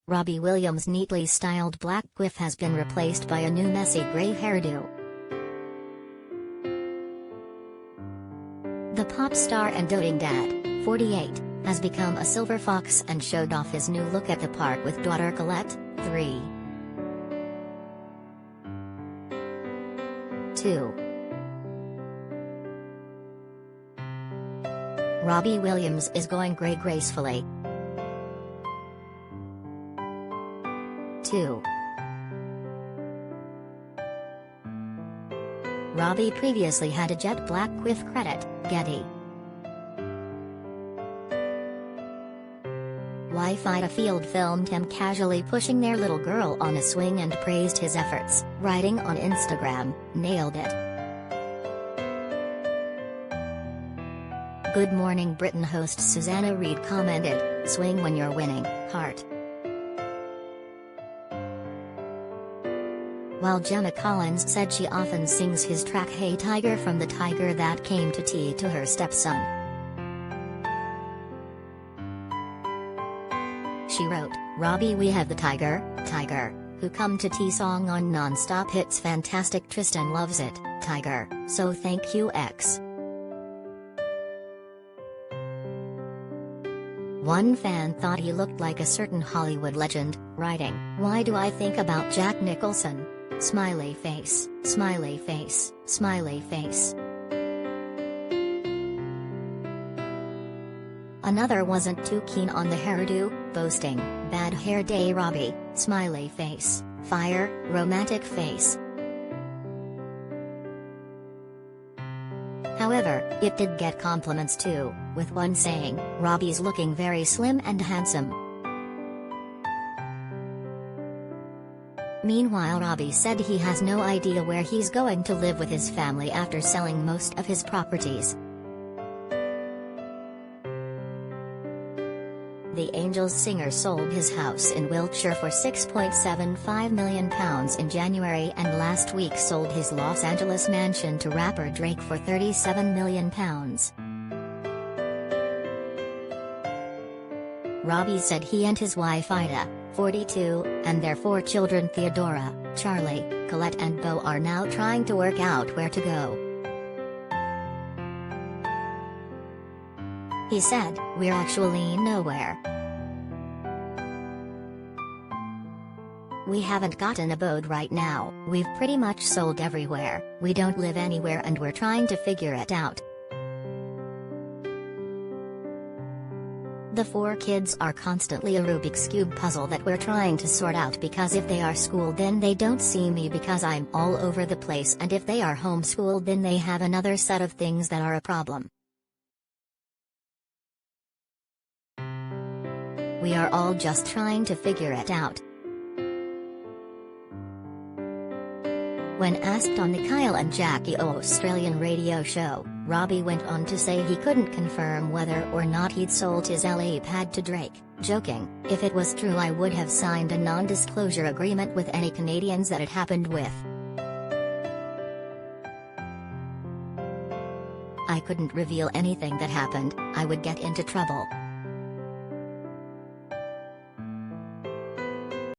Robbie Williams' neatly styled black quiff has been replaced by a new messy grey hairdo. The pop star and doting dad, 48, has become a silver fox and showed off his new look at the park with daughter Colette, 3. 2. Robbie Williams is going grey gracefully. 2. Robbie previously had a jet black quiffCredit, Getty. Wife Ida Field filmed him casually pushing their little girl on a swing and praised his efforts, writing on Instagram, "Nailed it. Good Morning Britain host Susanna Reid commented, "Swing when you're winning, heart." While Gemma Collins said she often sings his track "Hey Tiger" from The Tiger That Came to Tea to her stepson. She wrote, "Robbie, we have the tiger, who come to tea song on non-stop hits fantastic. Tristan loves it, tiger, so thank you X." One fan thought he looked like a certain Hollywood legend, writing, "Why do I think about Jack Nicholson? Smiley face, smiley face, smiley face." Another wasn't too keen on the hairdo, boasting, "Bad hair day Robbie, smiley face, fire, romantic face." However, it did get compliments too, with one saying, "Robbie's looking very slim and handsome." Meanwhile, Robbie said he has no idea where he's going to live with his family after selling most of his properties. The Angels singer sold his house in Wiltshire for £6.75 million in January and last week sold his Los Angeles mansion to rapper Drake for £37 million. Robbie said he and his wife Ida, 42, and their 4 children Theodora, Charlie, Colette and Beau are now trying to work out where to go. He said, "We're actually nowhere. We haven't got an abode right now, we've pretty much sold everywhere, we don't live anywhere and we're trying to figure it out." The 4 kids are constantly a Rubik's Cube puzzle that we're trying to sort out, because if they are schooled then they don't see me because I'm all over the place, and if they are homeschooled then they have another set of things that are a problem. We are all just trying to figure it out. When asked on the Kyle and Jackie O Australian radio show, Robbie went on to say he couldn't confirm whether or not he'd sold his LA pad to Drake, joking, "If it was true I would have signed a non-disclosure agreement with any Canadians that it happened with. I couldn't reveal anything that happened, I would get into trouble."